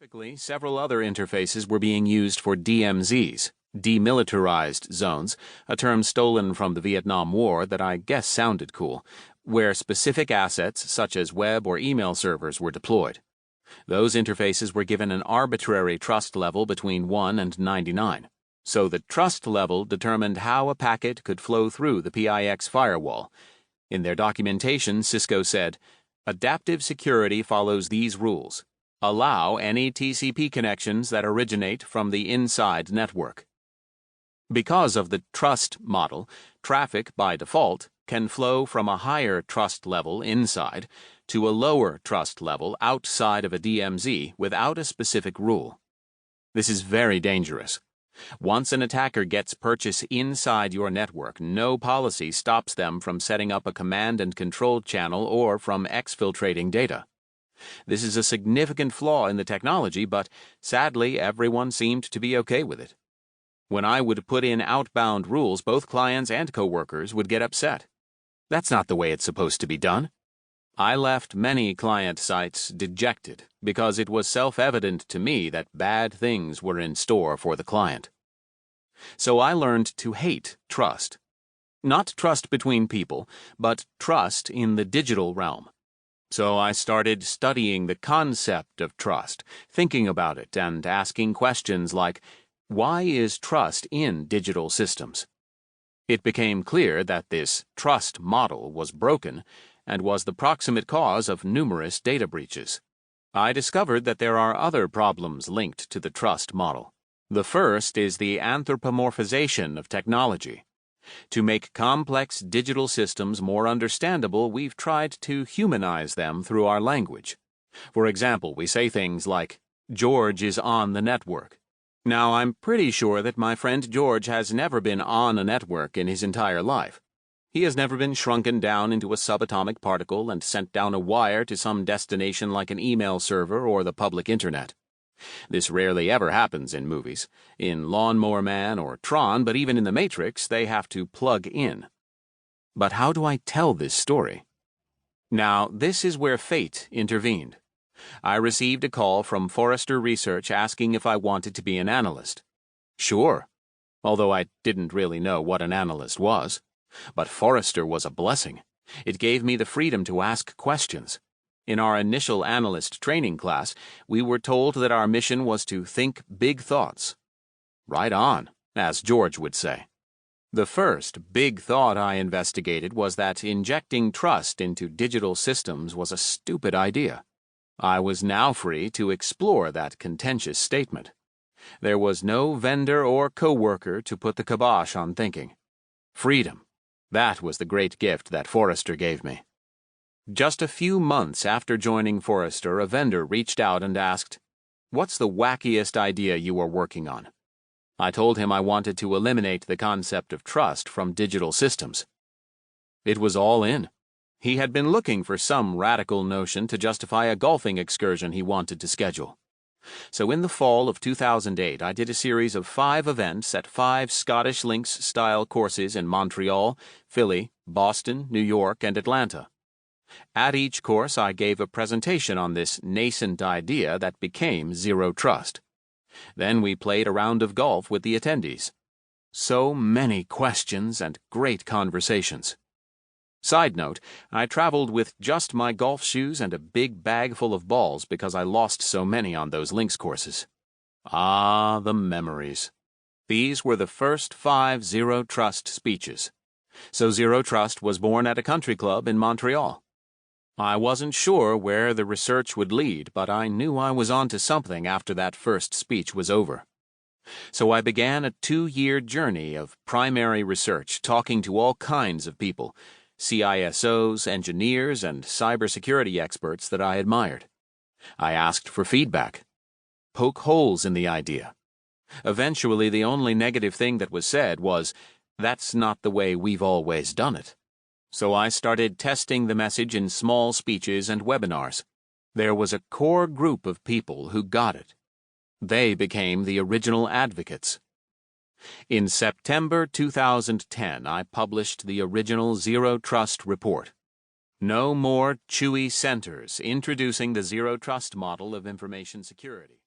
Typically, several other interfaces were being used for DMZs, demilitarized zones, a term stolen from the Vietnam War that I guess sounded cool, where specific assets such as web or email servers were deployed. Those interfaces were given an arbitrary trust level between 1 and 99. So the trust level determined how a packet could flow through the PIX firewall. In their documentation, Cisco said, "Adaptive security follows these rules. Allow any TCP connections that originate from the inside network." Because of the trust model, traffic, by default, can flow from a higher trust level inside to a lower trust level outside of a DMZ without a specific rule. This is very dangerous. Once an attacker gets purchase inside your network, no policy stops them from setting up a command and control channel or from exfiltrating data. This is a significant flaw in the technology, but sadly everyone seemed to be okay with it. When I would put in outbound rules, both clients and coworkers would get upset. That's not the way it's supposed to be done. I left many client sites dejected because it was self-evident to me that bad things were in store for the client. So I learned to hate trust. Not trust between people, but trust in the digital realm. So I started studying the concept of trust, thinking about it, and asking questions like, why is trust in digital systems? It became clear that this trust model was broken and was the proximate cause of numerous data breaches. I discovered that there are other problems linked to the trust model. The first is the anthropomorphization of technology. To make complex digital systems more understandable, we've tried to humanize them through our language. For example, we say things like, "George is on the network." Now, I'm pretty sure that my friend George has never been on a network in his entire life. He has never been shrunken down into a subatomic particle and sent down a wire to some destination like an email server or the public internet. This rarely ever happens in movies. In Lawnmower Man or Tron, but even in The Matrix, they have to plug in. But how do I tell this story? Now, this is where fate intervened. I received a call from Forrester Research asking if I wanted to be an analyst. Sure, although I didn't really know what an analyst was. But Forrester was a blessing. It gave me the freedom to ask questions. In our initial analyst training class, we were told that our mission was to think big thoughts. Right on, as George would say. The first big thought I investigated was that injecting trust into digital systems was a stupid idea. I was now free to explore that contentious statement. There was no vendor or coworker to put the kibosh on thinking. Freedom. That was the great gift that Forrester gave me. Just a few months after joining Forrester, a vendor reached out and asked, "What's the wackiest idea you are working on?" I told him I wanted to eliminate the concept of trust from digital systems. It was all in. He had been looking for some radical notion to justify a golfing excursion he wanted to schedule. So in the fall of 2008, I did a series of 5 events at 5 Scottish Links-style courses in Montreal, Philly, Boston, New York, and Atlanta. At each course, I gave a presentation on this nascent idea that became Zero Trust. Then we played a round of golf with the attendees. So many questions and great conversations. Side note, I traveled with just my golf shoes and a big bag full of balls because I lost so many on those links courses. Ah, the memories. These were the first 5 Zero Trust speeches. So Zero Trust was born at a country club in Montreal. I wasn't sure where the research would lead, but I knew I was onto something after that first speech was over. So I began a 2-year journey of primary research, talking to all kinds of people, CISOs, engineers, and cybersecurity experts that I admired. I asked for feedback. Poke holes in the idea. Eventually, the only negative thing that was said was, "That's not the way we've always done it." So I started testing the message in small speeches and webinars. There was a core group of people who got it. They became the original advocates. In September 2010, I published the original Zero Trust report. No more chewy centers, introducing the Zero Trust model of information security.